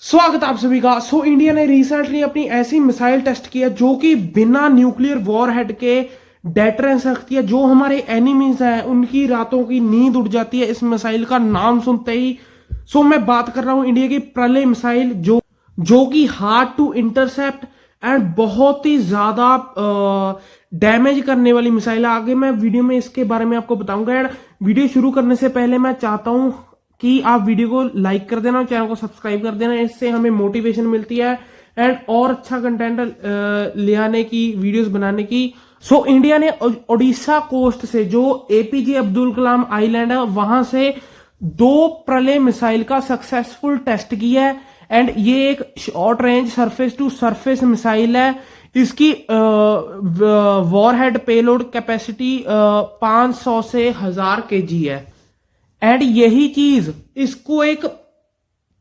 स्वागत आप सभी का। इंडिया ने रिसेंटली अपनी ऐसी मिसाइल टेस्ट किया जो कि बिना न्यूक्लियर वॉरहेड के डेटरेंस रखती है। जो हमारे एनिमीज हैं उनकी रातों की नींद उड़ जाती है इस मिसाइल का नाम सुनते ही। मैं बात कर रहा हूं इंडिया की प्रलय मिसाइल जो कि हार्ड टू इंटरसेप्ट एंड बहुत ही ज्यादा डैमेज करने वाली मिसाइल है। आगे मैं वीडियो में इसके बारे में आपको बताऊंगा। एंड वीडियो शुरू करने से पहले मैं चाहता हूं कि आप वीडियो को लाइक कर देना और चैनल को सब्सक्राइब कर देना। इससे हमें मोटिवेशन मिलती है एंड और अच्छा कंटेंट ले आने की, वीडियोस बनाने की। इंडिया ने ओडिशा कोस्ट से जो एपीजे अब्दुल कलाम आइलैंड है वहां से 2 प्रलय मिसाइल का सक्सेसफुल टेस्ट किया है। एंड ये एक short range surface to surface missile है। इसकी वॉरहेड पेलोड कैपेसिटी 500 से 1000 kg है। एंड यही चीज इसको एक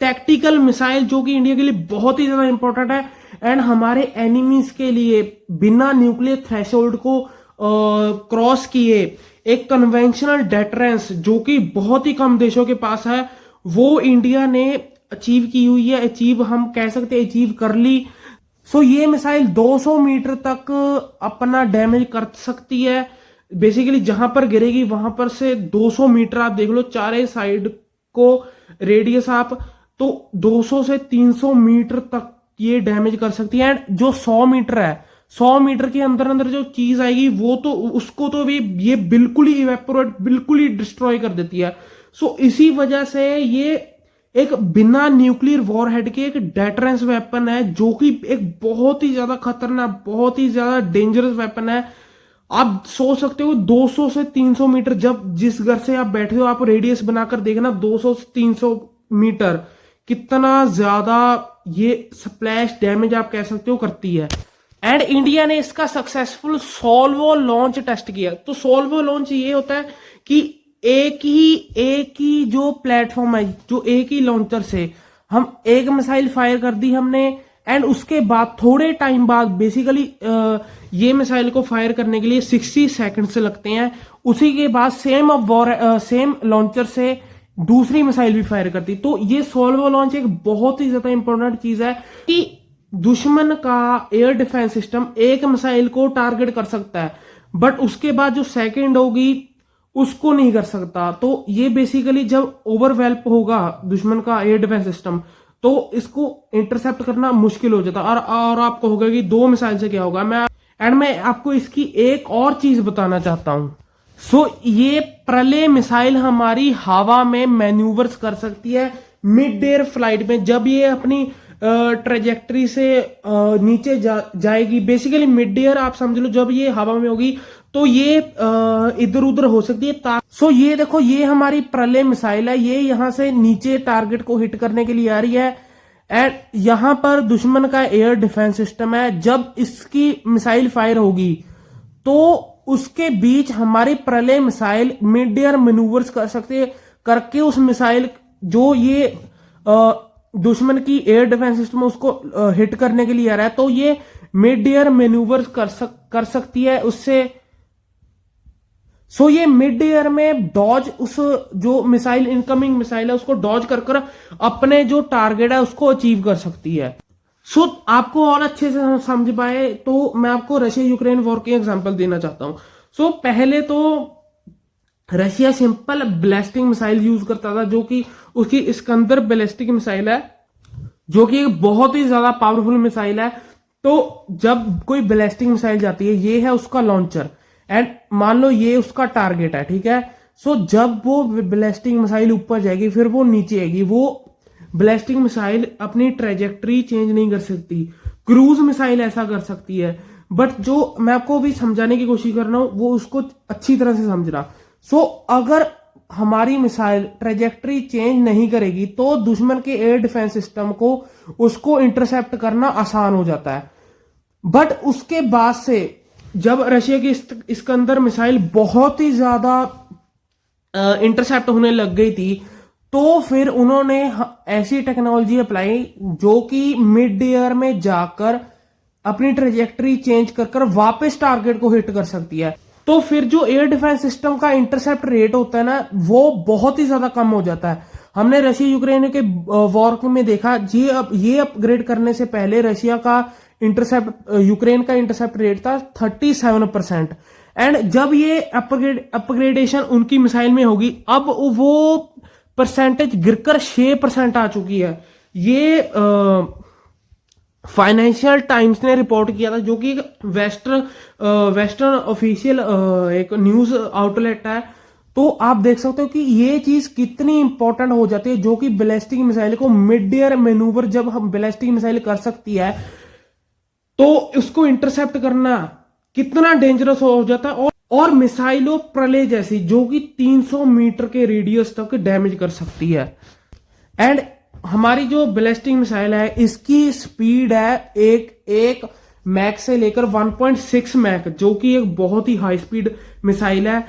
टैक्टिकल मिसाइल जो कि इंडिया के लिए बहुत ही ज्यादा इंपॉर्टेंट है एंड हमारे एनिमीज के लिए बिना न्यूक्लियर थ्रेशोल्ड को क्रॉस किए एक कन्वेंशनल डेटरेंस जो कि बहुत ही कम देशों के पास है, वो इंडिया ने अचीव की हुई है। अचीव हम कह सकते हैं, अचीव कर ली। ये मिसाइल 200 मीटर तक अपना डैमेज कर सकती है। बेसिकली जहां पर गिरेगी वहां पर से 200 मीटर आप देख लो, चारे साइड को रेडियस आप, तो 200 से 300 मीटर तक ये डैमेज कर सकती है। एंड जो 100 मीटर है, 100 मीटर के अंदर अंदर जो चीज आएगी वो तो उसको तो भी ये बिल्कुल ही इवेपोरेट, बिल्कुल ही डिस्ट्रॉय कर देती है। इसी वजह से ये एक बिना न्यूक्लियर वॉरहेड के एक डेटरेंस वेपन है जो कि एक बहुत ही ज्यादा खतरनाक, बहुत ही ज्यादा डेंजरस वेपन है। आप सोच सकते हो 200 से 300 मीटर, जब जिस घर से आप बैठे हो आप रेडियस बनाकर देखना 200 से 300 मीटर कितना ज्यादा ये स्प्लैश डैमेज आप कह सकते हो करती है। एंड इंडिया ने इसका सक्सेसफुल सोल्वो लॉन्च टेस्ट किया। सोल्वो लॉन्च ये होता है कि एक ही जो प्लेटफॉर्म है, जो एक ही लॉन्चर से हम एक मिसाइल फायर कर दी हमने, एंड उसके बाद थोड़े टाइम बाद बेसिकली ये मिसाइल को फायर करने के लिए 60 सेकंड से लगते हैं। उसी के बाद सेम लॉन्चर से दूसरी मिसाइल भी फायर करती। तो ये सोल्वो लॉन्च एक बहुत ही ज्यादा इंपॉर्टेंट चीज है कि दुश्मन का एयर डिफेंस सिस्टम एक मिसाइल को टारगेट कर सकता है बट उसके बाद जो सेकंड होगी उसको नहीं कर सकता। तो ये बेसिकली जब ओवरवेल्प होगा दुश्मन का एयर डिफेंस सिस्टम तो इसको इंटरसेप्ट करना मुश्किल हो जाता। और आपको होगा कि 2 मिसाइल से क्या होगा। मैं आपको इसकी एक और चीज बताना चाहता हूं। ये प्रलय मिसाइल हमारी हवा में मैन्यूवर्स कर सकती है मिड एयर फ्लाइट में। जब ये अपनी ट्रेजेक्टरी से नीचे जाएगी, बेसिकली मिड एयर आप समझ लो, जब ये हवा में होगी तो ये इधर उधर हो सकती है। ये देखो, ये हमारी प्रलय मिसाइल है, ये यहां से नीचे टारगेट को हिट करने के लिए आ रही है। एंड यहां पर दुश्मन का एयर डिफेंस सिस्टम है। जब इसकी मिसाइल फायर होगी तो उसके बीच हमारी प्रलय मिसाइल मिड एयर मैन्यूवर्स कर सकती है, करके उस मिसाइल जो ये दुश्मन की एयर डिफेंस सिस्टम उसको हिट करने के लिए आ रहा है, तो ये मिड एयर मैन्यूवर्स कर सकती है उससे। ये मिड एयर में डॉज, उस जो मिसाइल इनकमिंग मिसाइल है उसको डॉज कर अपने जो टारगेट है उसको अचीव कर सकती है। आपको और अच्छे से समझ पाए तो मैं आपको रशिया यूक्रेन वॉर की एग्जांपल देना चाहता हूं। पहले तो Russia simple ballistic missile use करता था जो कि उसकी इस्कंदर बैलिस्टिक मिसाइल है जो कि एक बहुत ही ज्यादा पावरफुल मिसाइल है। तो जब कोई बैलिस्टिक मिसाइल जाती है, ये है उसका लॉन्चर एंड मान लो ये उसका टारगेट है, ठीक है। जब वो बैलिस्टिक मिसाइल ऊपर जाएगी फिर वो नीचे आएगी, वो बैलिस्टिक मिसाइल अपनी ट्रेजेक्टरी चेंज नहीं कर सकती। क्रूज मिसाइल ऐसा कर सकती है, बट जो मैं आपको भी समझाने की कोशिश कर रहा हूं वो उसको अच्छी तरह से समझना। अगर हमारी मिसाइल ट्रेजेक्टरी चेंज नहीं करेगी तो दुश्मन के एयर डिफेंस सिस्टम को उसको इंटरसेप्ट करना आसान हो जाता है। बट उसके बाद से जब रशिया की इस्कंदर मिसाइल बहुत ही ज्यादा इंटरसेप्ट होने लग गई थी तो फिर उन्होंने ऐसी टेक्नोलॉजी अप्लाई जो कि मिड एयर में जाकर अपनी ट्रेजेक्टरी चेंज कर वापस टारगेट को हिट कर सकती है। तो फिर जो एयर डिफेंस सिस्टम का इंटरसेप्ट रेट होता है ना, वो बहुत ही ज्यादा कम हो जाता है। हमने रशिया यूक्रेन के वॉर में देखा, ये अपग्रेड करने से पहले रशिया का इंटरसेप्ट, यूक्रेन का इंटरसेप्ट रेट था 37%। एंड जब ये अपग्रेडेशन उनकी मिसाइल में होगी, अब वो परसेंटेज गिरकर 6% आ चुकी है। ये फाइनेंशियल टाइम्स ने रिपोर्ट किया था, जो कि वेस्टर्न ऑफिशियल एक न्यूज आउटलेट है। तो आप देख सकते हो कि ये चीज कितनी इंपॉर्टेंट हो जाती है, जो कि बैलिस्टिक मिसाइल को मिड एयर मैन्यूवर जब हम बैलिस्टिक मिसाइल कर सकती है, तो उसको इंटरसेप्ट करना कितना डेंजरस हो जाता है। और मिसाइलों प्रलय जैसी, जो कि 300 मीटर के रेडियस तक डैमेज कर सकती है। एंड हमारी जो बैलिस्टिक मिसाइल है, इसकी स्पीड है एक मैक से लेकर 1.6 मैक, जो कि एक बहुत ही हाई स्पीड मिसाइल है।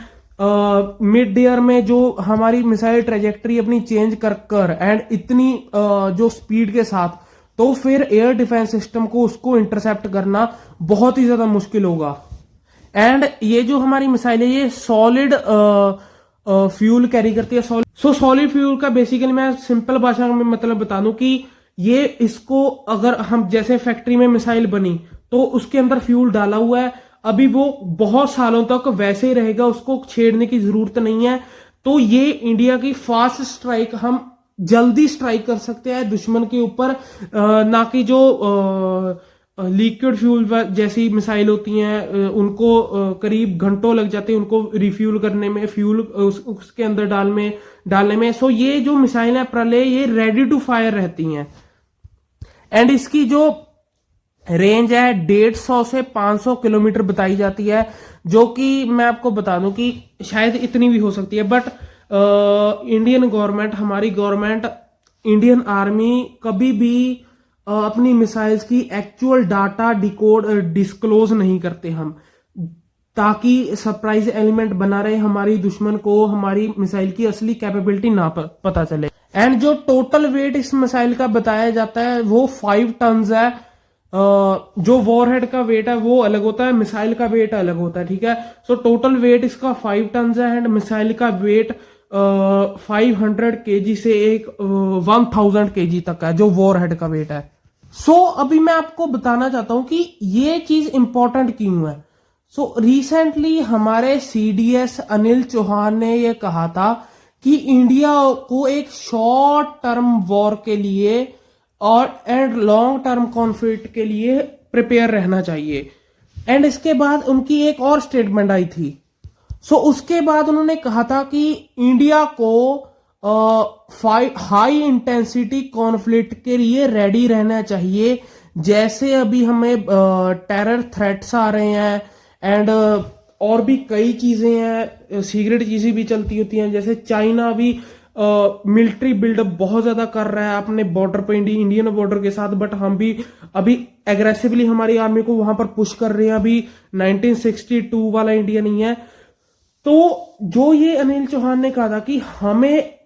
मिड एयर में जो हमारी मिसाइल ट्रेजेक्टरी अपनी चेंज कर एंड इतनी जो स्पीड के साथ, तो फिर एयर डिफेंस सिस्टम को उसको इंटरसेप्ट करना बहुत ही ज्यादा मुश्किल होगा। एंड ये जो हमारी मिसाइल है, ये सॉलिड फ्यूल कैरी करती है। सॉलिड फ्यूल का बेसिकली मैं सिंपल भाषा में मतलब बता दूं कि ये, इसको अगर हम जैसे फैक्ट्री में मिसाइल बनी तो उसके अंदर फ्यूल डाला हुआ है, अभी वो बहुत सालों तक वैसे ही रहेगा, उसको छेड़ने की जरूरत नहीं है। तो ये इंडिया की फास्ट स्ट्राइक, हम जल्दी स्ट्राइक कर सकते हैं दुश्मन के ऊपर, ना कि जो लिक्विड फ्यूल जैसी मिसाइल होती हैं, उनको करीब घंटों लग जाते हैं उनको रिफ्यूल करने में, फ्यूल उसके अंदर डालने में। सो ये जो मिसाइल है प्रलय, ये रेडी टू फायर रहती हैं। एंड इसकी जो रेंज है 150 से 500 किलोमीटर बताई जाती है, जो कि मैं आपको बता दूं कि शायद इतनी भी हो सकती है। बट इंडियन गवर्नमेंट, हमारी गवर्नमेंट, इंडियन आर्मी कभी भी अपनी मिसाइल्स की एक्चुअल डाटा डिस्क्लोज नहीं करते हम, ताकि सरप्राइज एलिमेंट बना रहे, हमारी दुश्मन को हमारी मिसाइल की असली कैपेबिलिटी ना पता चले। एंड जो टोटल वेट इस मिसाइल का बताया जाता है वो 5 टन है। जो वॉरहेड का वेट है वो अलग होता है, मिसाइल का वेट अलग होता है, ठीक है। सो टोटल वेट इसका 5 टन है एंड मिसाइल का वेट 500 केजी से 1000 केजी तक है, जो वॉरहेड का वेट है। सो अभी मैं आपको बताना चाहता हूं कि ये चीज इंपॉर्टेंट क्यों है। सो रिसेंटली हमारे सीडीएस अनिल चौहान ने यह कहा था कि इंडिया को एक शॉर्ट टर्म वॉर के लिए एंड लॉन्ग टर्म कॉन्फ्लिक्ट के लिए प्रिपेयर रहना चाहिए। एंड इसके बाद उनकी एक और स्टेटमेंट आई थी। सो उसके बाद उन्होंने कहा था कि इंडिया को हाई इंटेंसिटी कॉन्फ्लिक्ट के लिए रेडी रहना चाहिए। जैसे अभी हमें टेरर थ्रेट्स आ रहे हैं एंड और भी कई चीजें हैं, सीक्रेट चीजें भी चलती होती हैं। जैसे चाइना भी मिलिट्री बिल्डअप बहुत ज्यादा कर रहा है अपने बॉर्डर पे, इंडियन बॉर्डर के साथ। बट हम भी अभी एग्रेसिवली हमारी आर्मी को वहां पर पुश कर रहे हैं। अभी 1962 वाला इंडिया नहीं है। तो जो ये अनिल चौहान ने कहा था कि हमें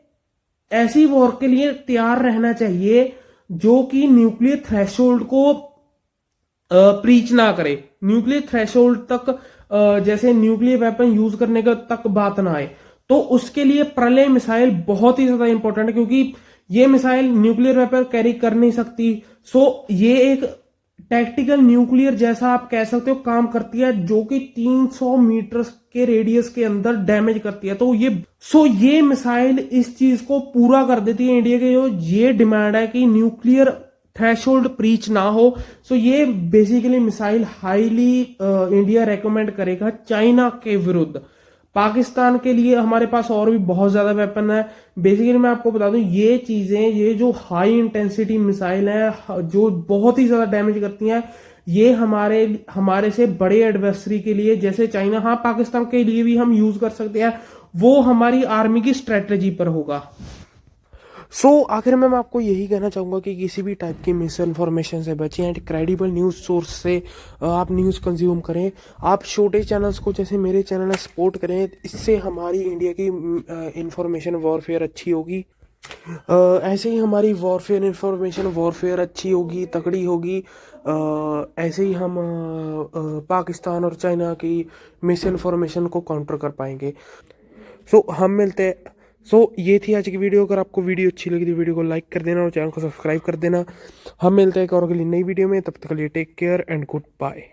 ऐसी वॉर के लिए तैयार रहना चाहिए जो कि न्यूक्लियर थ्रेशोल्ड को प्रीच ना करे, न्यूक्लियर थ्रेशोल्ड तक, जैसे न्यूक्लियर वेपन यूज करने का तक बात ना आए। तो उसके लिए प्रलय मिसाइल बहुत ही ज्यादा इंपॉर्टेंट है, क्योंकि ये मिसाइल न्यूक्लियर वेपन कैरी कर नहीं सकती। सो ये एक टैक्टिकल न्यूक्लियर जैसा आप कह सकते हो काम करती है, जो कि 300 मीटर के रेडियस के अंदर डैमेज करती है। तो ये मिसाइल इस चीज को पूरा कर देती है। इंडिया के जो ये डिमांड है कि न्यूक्लियर थ्रेशोल्ड ब्रीच ना हो। सो ये basically missile highly India recommend करेगा चाइना के विरुद्ध। पाकिस्तान के लिए हमारे पास और भी बहुत ज्यादा वेपन है। बेसिकली मैं आपको बता दूं, ये चीजें, ये जो हाई इंटेंसिटी मिसाइल है जो बहुत ही ज्यादा डैमेज करती हैं, ये हमारे से बड़े एडवर्सरी के लिए, जैसे चाइना, हाँ पाकिस्तान के लिए भी हम यूज कर सकते हैं। वो हमारी आर्मी की स्ट्रेटेजी पर होगा। आखिर में मैं आपको यही कहना चाहूँगा कि किसी भी टाइप की मिस इन्फॉर्मेशन से बचें एंड क्रेडिबल न्यूज़ सोर्स से आप न्यूज़ कंज्यूम करें। आप छोटे चैनल्स को, जैसे मेरे चैनल है, सपोर्ट करें। इससे हमारी इंडिया की इंफॉर्मेशन वॉरफेयर अच्छी होगी। ऐसे ही हमारी इंफॉर्मेशन वॉरफेयर अच्छी होगी, तकड़ी होगी। ऐसे ही हम पाकिस्तान और चाइना की मिस इन्फॉर्मेशन को काउंटर कर पाएंगे। हम मिलते हैं सो ये थी आज की वीडियो। अगर आपको वीडियो अच्छी लगी तो वीडियो को लाइक कर देना और चैनल को सब्सक्राइब कर देना। हम मिलते हैं एक और अगली नई वीडियो में, तब तक के लिए take care and good bye.